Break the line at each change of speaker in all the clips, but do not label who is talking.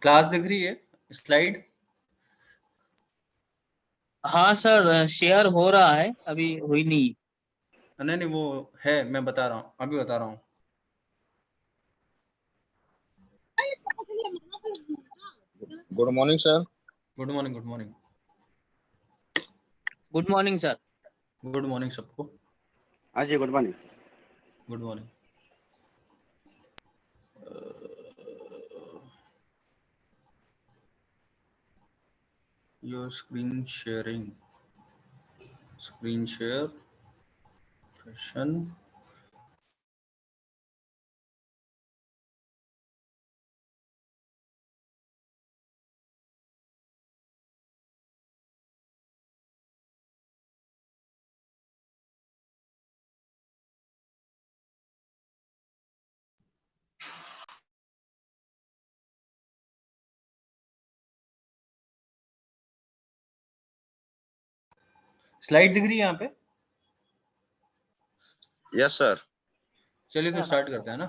Class दिख रही है स्लाइड?
हाँ सर, शेयर हो रहा है, अभी हुई नहीं।
नहीं वो है, मैं बता रहा हूँ, अभी बता रहा हूँ।
Good morning sir.
Good morning, good morning,
good morning sir.
Good morning सबको।
हाँ जी, good morning.
Good morning. Your screen sharing, screen share session. Slide दिख रही है यहाँ पे?
Yes sir.
चलिए तो स्टार्ट करते हैं ना।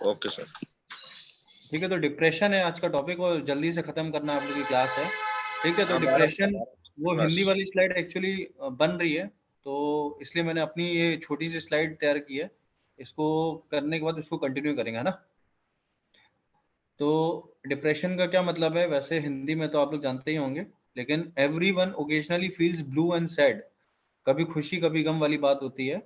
Okay sir.
ठीक है, तो डिप्रेशन है आज का टॉपिक और जल्दी से खत्म करना आप लोग की क्लास है। ठीक है, तो डिप्रेशन वो हिंदी वाली स्लाइड एक्चुअली बन रही है, तो इसलिए मैंने अपनी ये छोटी सी स्लाइड तैयार की है। इसको करने के बाद इसको कंटिन्यू करेंगे, है ना। तो डिप्रेशन का क्या मतलब है, वैसे हिंदी में तो आप लोग जानते ही होंगे, लेकिन everyone occasionally feels blue and sad. कभी खुशी कभी गम वाली बात होती है,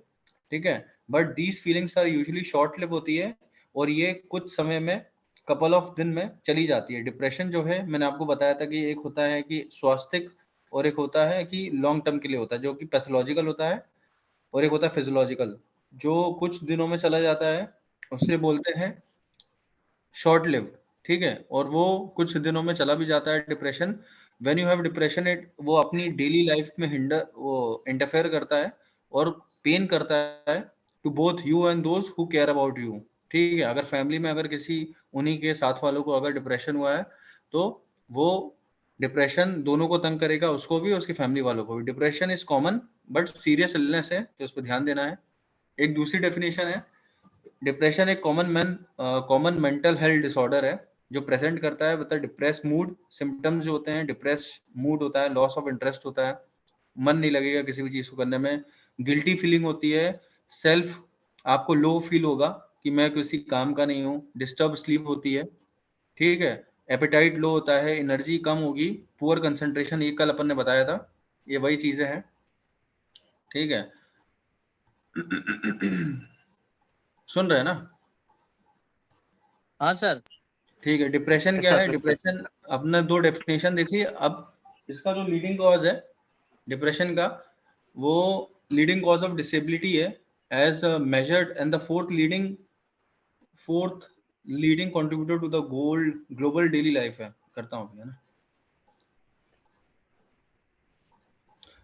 ठीक है। But these feelings are usually short lived होती है और ये कुछ समय में, कपल ऑफ दिन में चली जाती है। डिप्रेशन जो है, मैंने आपको बताया था कि एक होता है कि स्वास्थ्यिक और एक होता है कि लॉन्ग टर्म के लिए होता है, जो कि पैथोलॉजिकल होता है, और एक होता है फिजियोलॉजिकल, जो कुछ दिनों में चला जाता है, उससे बोलते हैं शॉर्ट लिव। ठीक है, और वो कुछ दिनों में चला भी जाता है depression. When you have depression, it वो अपनी डेली लाइफ में इंटरफेयर करता है और पेन करता है to both you and those who care about you. ठीक है, अगर फैमिली में अगर किसी उन्हीं के साथ वालों को अगर डिप्रेशन हुआ है, तो वो डिप्रेशन दोनों को तंग करेगा, उसको भी, उसकी फैमिली वालों को भी। Depression is common but serious illness है, तो उस पर ध्यान देना है। एक दूसरी डेफिनेशन है, डिप्रेशन एक कॉमन मेंटल हेल्थ डिसऑर्डर है जो प्रेजेंट करता है विद डिप्रेस मूड। सिम्टम्स जो होते हैं, डिप्रेस मूड होता है, लॉस ऑफ इंटरेस्ट होता है, मन नहीं लगेगा किसी भी चीज को करने में, गिल्टी फीलिंग होती है, सेल्फ आपको लो फील होगा कि मैं किसी काम का नहीं हूँ, डिस्टर्ब स्लीप होती है, ठीक है, एपेटाइट लो होता है, एनर्जी कम होगी, पुअर कंसंट्रेशन, ये कल अपन ने बताया था, ये वही चीजें हैं। ठीक है। सुन रहे हैं ना?
हाँ सर।
ठीक है, डिप्रेशन
यस
क्या
सर,
है?
Yes sir.
डिप्रेशन अपने दो डेफिनेशन देखिए। अब इसका जो लीडिंग कॉज है डिप्रेशन का, वो लीडिंग कॉज ऑफ डिसेबिलिटी है as measured, and the fourth leading contributor to the global daily life है। करता हूँ है ना।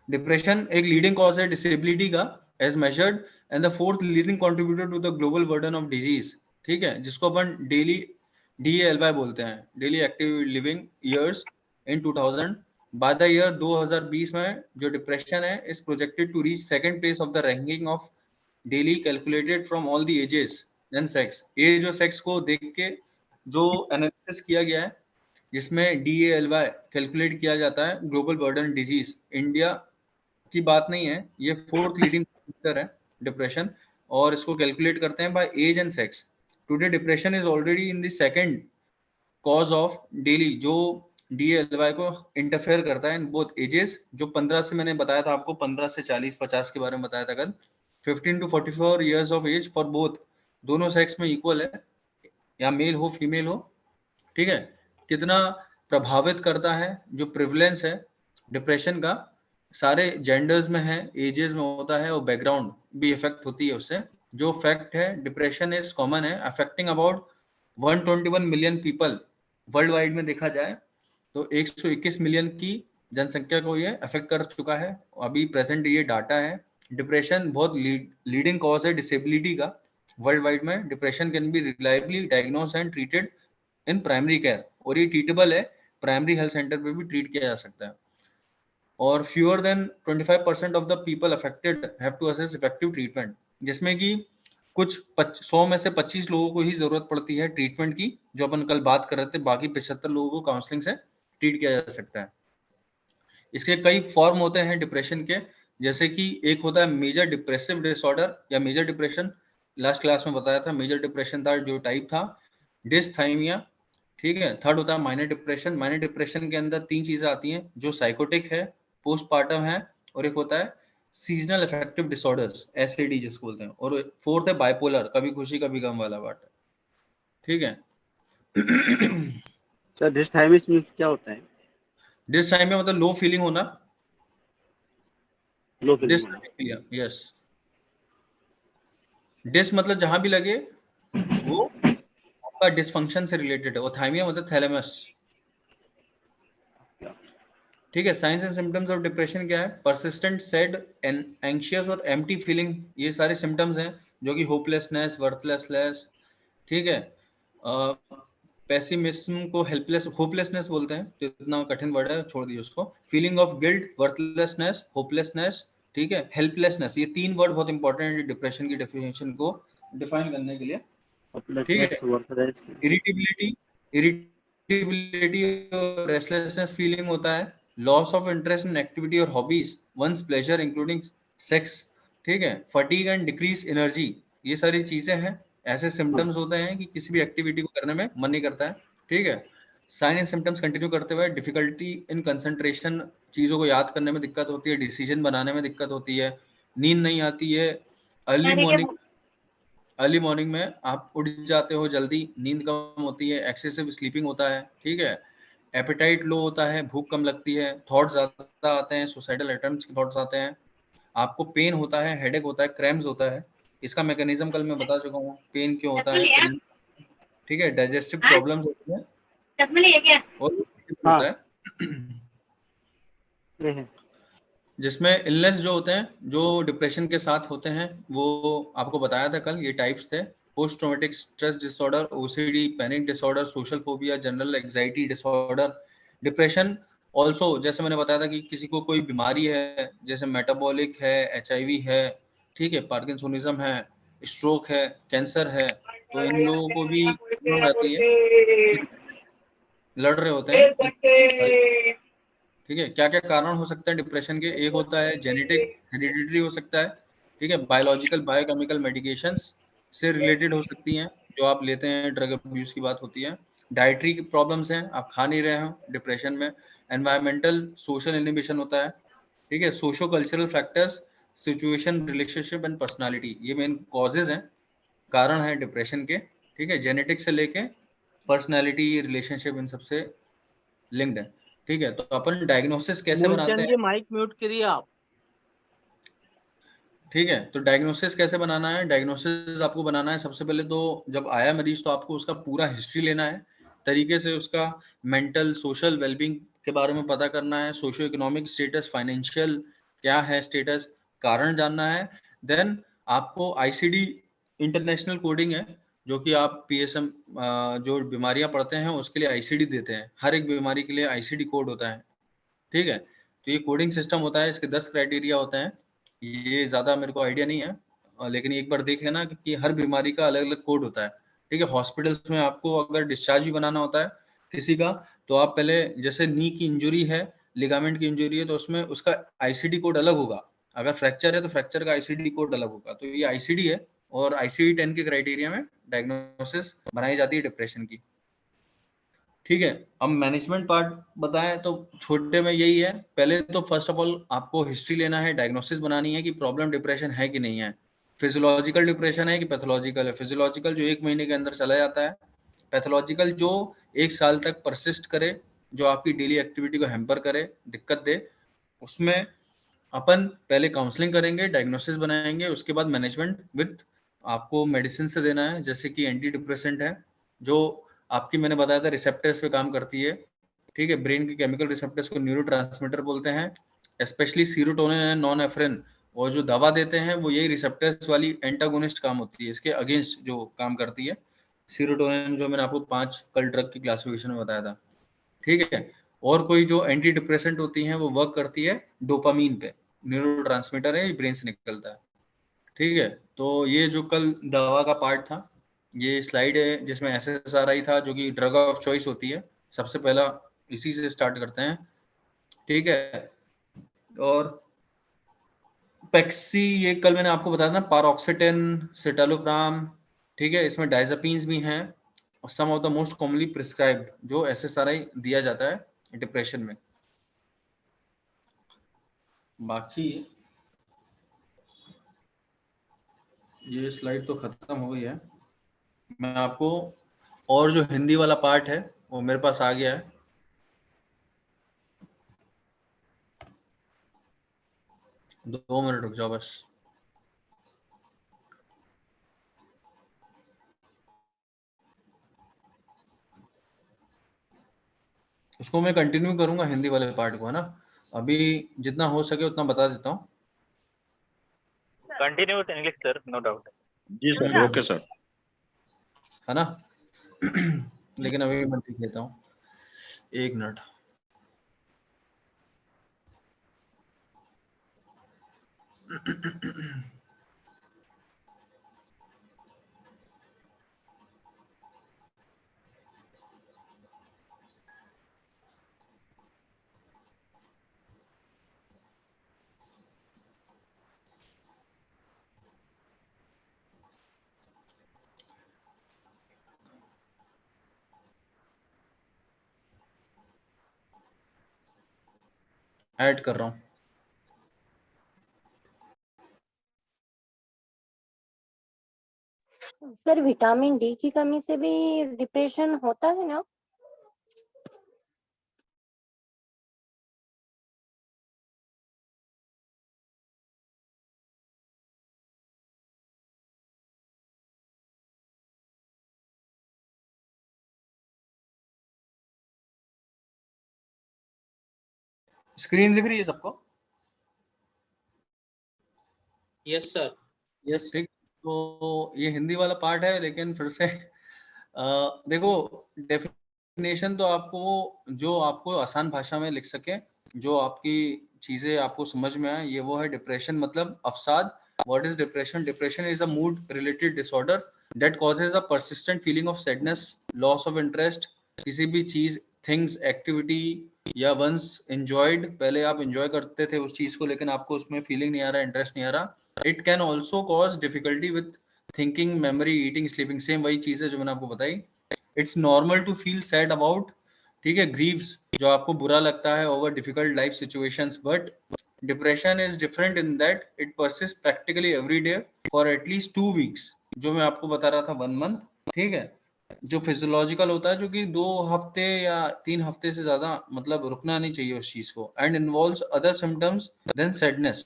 डिप्रेशन एक लीडिंग कॉज है डिसेबिलिटी का as measured, and the fourth leading contributor to the global burden of disease. ठीक है, जिसको अपन डेली DALY बोलते हैं, daily active living years in 2000। By the year 2020 में जो डिप्रेशन है is projected to reach second place of the ranking of daily calculated from all the ages and sex. Age और सेक्स को देख के जो एनालिसिस किया गया है, जिसमें DALY कैलकुलेट किया जाता है, ग्लोबल बर्डन डिजीज, इंडिया की बात नहीं है, ये फोर्थ लीडिंग फैक्टर है डिप्रेशन, और इसको कैलकुलेट करते हैं by age and sex. Today depression is already in the second cause of daily, जो DALY को इंटरफेयर करता है इन बोथ एजेस। जो 15 से, मैंने बताया था आपको 15 से 40-50 के बारे में बताया था कल, 15 to 44 years of age for both, दोनों सेक्स में इक्वल है, या मेल हो फीमेल हो। ठीक है, कितना प्रभावित करता है, जो प्रिवलेंस है डिप्रेशन का, सारे जेंडर्स में है, एजेस में होता है, और बैकग्राउंड भी इफेक्ट होती है उससे। जो फैक्ट है, डिप्रेशन इज कॉमन है, affecting about 121 million people world wide में देखा जाए तो 121 मिलियन की जनसंख्या को ये अफेक्ट कर चुका है, अभी प्रेजेंट ये डाटा है। डिप्रेशन बहुत लीडिंग कॉज है डिसेबिलिटी का वर्ल्ड वाइड में। Depression can be reliably diagnose and treated in primary care, और ये ट्रीटेबल है, प्राइमरी हेल्थ सेंटर पे भी ट्रीट किया जा सकता है। और fewer than 25% of the people affected have to assess effective treatment, जिसमें कि कुछ 100 में से 25 लोगों को ही जरूरत पड़ती है ट्रीटमेंट की, जो अपन कल बात कर रहे थे, बाकी 75 लोगों को काउंसलिंग से ट्रीट किया जा सकता है। इसके कई फॉर्म होते हैं डिप्रेशन के, जैसे कि एक होता है मेजर डिप्रेसिव डिसऑर्डर या मेजर डिप्रेशन, लास्ट क्लास में बताया था मेजर डिप्रेशन था जो टाइप था, डिसथाइमिया, ठीक है। थर्ड होता है माइनर डिप्रेशन। माइनर डिप्रेशन के अंदर 3 चीजें आती हैं, जो साइकोटिक है, पोस्टपार्टम है, और एक होता है सीजनल अफेक्टिव डिसऑर्डर्स, एसएडी जिसको बोलते हैं, और फोर्थ है बाइपोलर, कभी खुशी कभी गम वाला पार्ट, ठीक है।
सर डिसथाइमिस में क्या होता है?
डिसथाइमिया मतलब लो फीलिंग होना,
लो फीलिंग होना।
यस। डिस मतलब जहां भी लगे वो आपका डिसफंक्शन से रिलेटेड है, और थाइमिया मतलब थैलेमस, ठीक है। Science and symptoms of depression क्या है? परसिस्टेंट सैड एंड एंग्शियस और एम्प्टी फीलिंग, ये सारे सिम्टम्स हैं, जो कि होपलेसनेस, वर्थलेसनेस, ठीक है। पेसिमिज्म को हेल्पलेस, होपलेसनेस बोलते हैं, तो इतना कठिन वर्ड है, छोड़ दिए उसको। Feeling of guilt, worthlessness, hopelessness, ठीक है, हेल्पलेसनेस, ये 3 वर्ड बहुत इंपॉर्टेंट है डिप्रेशन की डेफिनेशन को डिफाइन करने के लिए, ठीक है। इरिटेबिलिटी, इरिटेबिलिटी और रेस्टलेसनेस फीलिंग होता है, loss of interest in activity और hobbies, once pleasure including sex, ठीक है। फटीग एंड डिक्रीज एनर्जी, ये सारी चीजें हैं, ऐसे सिम्टम्स होते हैं कि किसी भी एक्टिविटी को करने में मन नहीं करता है, ठीक है। साइन एंड सिम्टम्स कंटिन्यू करते हुए डिफिकल्टी इन कंसंट्रेशन, चीजों को याद करने में दिक्कत होती है, डिसीजन बनाने में दिक्कत होती है, नींद नहीं आती है, अर्ली मॉर्निंग में आप उठ जाते हो जल्दी, नींद कम होती है, एक्सेसिव स्लीपिंग होता है, ठीक है। एपेटाइट लो होता है, भूख कम लगती है, थॉट्स ज्यादा आते हैं, सुसाइडल अटेम्प्ट्स के थॉट्स आते हैं, आपको पेन होता है, हेडेक होता है, क्रैम्प्स होता है। इसका मैकेनिज्म कल मैं बता चुका हूँ, पेन क्यों होता है, ठीक है। डाइजेस्टिव प्रॉब्लम्स होती है, और होता है जिसमें इलनेस जो होते हैं, जो डिप्रेशन के साथ होते हैं, वो आपको बताया था कल, ये टाइप्स थे, post traumatic stress disorder, OCD, panic disorder, social phobia, general anxiety disorder. Depression also, जैसे मैंने बताया था कि किसी को कोई बीमारी है, जैसे मेटाबॉलिक है, एचआईवी है, ठीक है, पार्किंसोनिज्म है, स्ट्रोक है, कैंसर है, तो इन लोगों को भी प्रॉब्लम रहती है, लड़ रहे होते हैं, ठीक है। क्या क्या कारण हो सकते हैं डिप्रेशन के? एक होता है जेनेटिक, हेरिडिटरी हो सकता है, ठीक है। बायोलॉजिकल, बायोकेमिकल मेडिकेशंस से रिलेटेड हो सकती हैं, जो आप लेते हैं, ड्रग अब्यूज की बात होती है। डाइटरी प्रॉब्लम्स हैं, आप खा नहीं रहे हो डिप्रेशन में। एनवायरमेंटल, सोशल इनहिबिशन होता है, ठीक है। Socio cultural factors, situation, relationship and personality, ये मेन कॉजेज हैं, कारण है डिप्रेशन के, ठीक है। जेनेटिक से लेके पर्सनालिटी, रिलेशनशिप, इन सबसे लिंक्ड है, ठीक है। तो अपन डायग्नोसिस कैसे बनाते हैं?
माइक म्यूट करिए आप।
ठीक है, तो डायग्नोसिस कैसे बनाना है? डायग्नोसिस आपको बनाना है, सबसे पहले तो जब आया मरीज तो आपको उसका पूरा हिस्ट्री लेना है, तरीके से उसका मेंटल, सोशल वेलबींग के बारे में पता करना है, सोशियो इकोनॉमिक स्टेटस, फाइनेंशियल क्या है स्टेटस, कारण जानना है। देन आपको आईसीडी इंटरनेशनल कोडिंग है, जो कि आप पीएसएम जो बीमारियां पढ़ते हैं उसके लिए आईसीडी देते हैं, हर एक बीमारी के लिए आईसीडी कोड होता है, ठीक है। तो ये कोडिंग सिस्टम होता है, इसके 10 क्राइटेरिया होते हैं, ये ज्यादा मेरे को आइडिया नहीं है, लेकिन एक बार देख लेना कि हर बीमारी का अलग अलग कोड होता है, ठीक है। हॉस्पिटल्स में आपको अगर डिस्चार्ज भी बनाना होता है किसी का, तो आप पहले, जैसे नी की इंजुरी है, लिगामेंट की इंजुरी है, तो उसमें उसका आईसीडी कोड अलग होगा, अगर फ्रैक्चर है तो फ्रैक्चर का आईसीडी कोड अलग होगा, तो ये आईसीडी है, और आईसीडी 10 के क्राइटेरिया में डायग्नोसिस बनाई जाती है डिप्रेशन की, ठीक है। अब मैनेजमेंट पार्ट बताएं तो छोटे में यही है, पहले तो फर्स्ट ऑफ ऑल आपको हिस्ट्री लेना है, डायग्नोसिस बनानी है कि प्रॉब्लम डिप्रेशन है कि नहीं है, फिजियोलॉजिकल डिप्रेशन है कि पैथोलॉजिकल है। फिजियोलॉजिकल जो 1 महीने के अंदर चला जाता है, पैथोलॉजिकल जो 1 साल तक परसिस्ट करे, जो आपकी डेली एक्टिविटी को हैम्पर करे, दिक्कत दे, उसमें अपन पहले काउंसलिंग करेंगे, डायग्नोसिस बनाएंगे, उसके बाद मैनेजमेंट विद आपको मेडिसिन से देना है, जैसे कि एंटी डिप्रेसेंट है, जो आपकी मैंने बताया था रिसेप्टर्स पे काम करती है, ठीक है। ब्रेन के केमिकल रिसेप्टर्स को न्यूरोट्रांसमीटर बोलते हैं, स्पेशली सीरोटोनिन एंड नॉरएफ्रिन, और जो दवा देते हैं वो यही रिसेप्टर्स वाली एंटागोनिस्ट काम होती है, इसके अगेंस्ट जो काम करती है। सीरोटोनिन जो मैंने आपको 5 कल ड्रग की क्लासिफिकेशन में बताया था, ठीक है। और कोई जो एंटी डिप्रेसेंट होती हैं वो वर्क करती है डोपामीन पे, न्यूरोट्रांसमीटर है, ये ब्रेन से निकलता है। ठीक है, तो ये जो कल दवा का पार्ट था, ये स्लाइड है जिसमें SSRI था जो कि ड्रग ऑफ चॉइस होती है। सबसे पहला इसी से स्टार्ट करते हैं। ठीक है, और पेक्सी, ये कल मैंने आपको बताया था, पारोक्सिटिन, सिटालोप्राम। ठीक है, इसमें डायज़ेपिन्स भी हैं और some of the most commonly prescribed जो SSRI दिया जाता है डिप्रेशन में। बाकी ये स्लाइड तो खत्म हो गई है। मैं आपको और जो हिंदी वाला पार्ट है वो मेरे पास आ गया है। दो मिनट रुक जाओ बस। इसको मैं कंटिन्यू करूंगा हिंदी वाले पार्ट को, है ना। अभी जितना हो सके उतना बता देता हूँ।
Continue with English, sir. No doubt.
Ji sir, okay sir.
है ना। लेकिन अभी मैं लिख लेता हूँ, एक मिनट। ऐड कर रहा हूँ।
सर विटामिन डी की कमी से भी डिप्रेशन होता है ना?
स्क्रीन दिख रही है सबको?
Yes sir, yes.
ठीक, तो ये हिंदी वाला पार्ट है, लेकिन फिर से देखो, डेफिनेशन तो आपको जो आपको आसान भाषा में लिख सके, जो आपकी चीजें आपको समझ में आए, ये वो है डिप्रेशन मतलब अवसाद। What is depression? Depression is a mood related disorder that causes a persistent feeling of sadness, loss of interest, किसी भी चीज, थिंग्स, एक्टिविटी या वंस एंजॉयड, पहले आप एंजॉय करते थे उस चीज को लेकिन आपको उसमें फीलिंग नहीं आ रहा, इंटरेस्ट नहीं आ रहा। It can also cause difficulty with thinking, memory, eating, sleeping. Same वही चीज है जो मैंने आपको बताई। It's normal to feel sad about, ठीक है, ग्रीव्स, जो आपको बुरा लगता है over difficult life situations, but depression is different in that it persist practically every day for at least 2 weeks, जो मैं आपको बता रहा था 1 मंथ। ठीक है, जो फिजियोलॉजिकल होता है, जो कि 2 हफ्ते या 3 हफ्ते से ज्यादा मतलब रुकना नहीं चाहिए उस चीज को, and involves other symptoms then sadness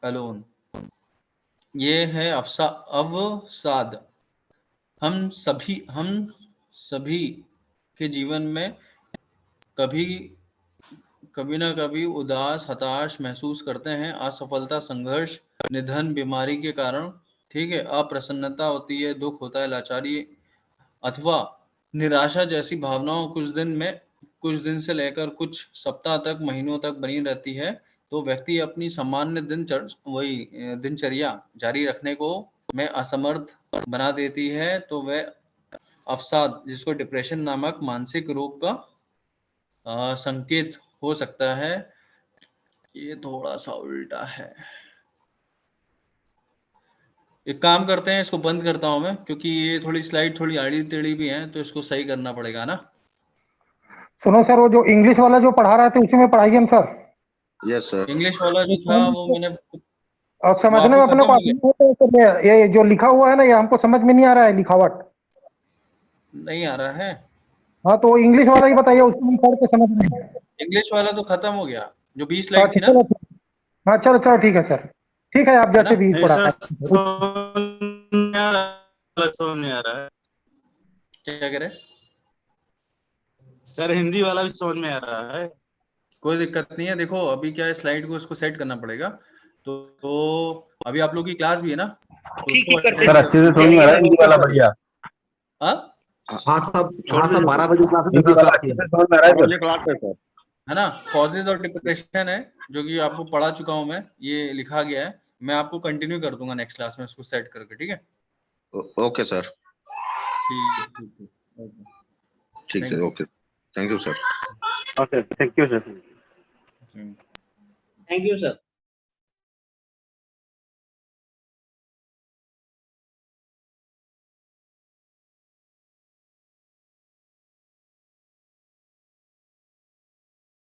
alone. ये है अवसाद। हम सभी के जीवन में कभी ना कभी उदास, हताश महसूस करते हैं। असफलता, संघर्ष, निधन, बीमारी के कारण, ठीक है, अप्रसन्नता होती है, दुख होता है, लाचारी अथवा निराशा जैसी भावनाओं कुछ दिन से लेकर कुछ सप्ताह तक, महीनों तक बनी रहती है। तो व्यक्ति अपनी सामान्य दिनचर्या जारी रखने को में असमर्थ बना देती है। तो वह अवसाद, जिसको डिप्रेशन नामक मानसिक रोग का संकेत हो सकता है। ये थोड़ा सा उल्टा है, एक काम करते हैं, इसको बंद करता हूं मैं, क्योंकि ये थोड़ी स्लाइड थोड़ी आड़ी टेढ़ी भी है, तो इसको सही करना पड़ेगा ना।
सुनो सर, वो जो इंग्लिश वाला जो पढ़ा रहे थे उसी में पढ़ाइए हम सर।
Yes sir.
इंग्लिश वाला जो था वो मैंने,
और समझने में
आपको
अपने
खत्म
को
हो गया?
आसानी होता है, ये जो लिखा हुआ है ना, ये हमको समझ में नहीं आ रहा है लिखावट।
नहीं आ रहा है?
हाँ, तो इंग्लिश वाला ही बताइए, उसको हम पढ़ के समझ रहे हैं।
इंग्लिश वाला तो खत्म हो गया, जो 20
हाँ
स्लाइड थी ना।
चलो, हाँ चलो चलो, ठीक है सर, ठीक है, आप जैसे भी
नहीं
पढ़ा
सर,
है।
नहीं आ रहा है।
क्या कह रहे?
सर हिंदी वाला भी समझ में आ रहा है।
कोई दिक्कत नहीं है। देखो अभी क्या है, स्लाइड को इसको सेट करना पड़ेगा। तो अभी आप लोग की क्लास भी है ना, तो उसको
ठीक करते
attend
सर,
कर-
अच्छे से समझ में आ रहा है हिंदी वाला, बढ़िया।
हाँ?
हाँ साहब 12 बजे क्लास है,
हिंदी
10
वाला
आती है।
अच्छे से समझ में आ रहा है सर? क्लास है सर।
है ना, कॉजेज और डिप्रेशन है जो कि आपको पढ़ा चुका हूं मैं, ये लिखा गया है, मैं आपको कंटिन्यू कर दूंगा नेक्स्ट क्लास में इसको सेट करके, ठीक है?
ओके सर,
ठीक ठीक ठीक, ओके,
ठीक
Thank
sir,
you.
Okay, thank you sir.
Okay, thank you sir.
Hmm.
Thank you sir.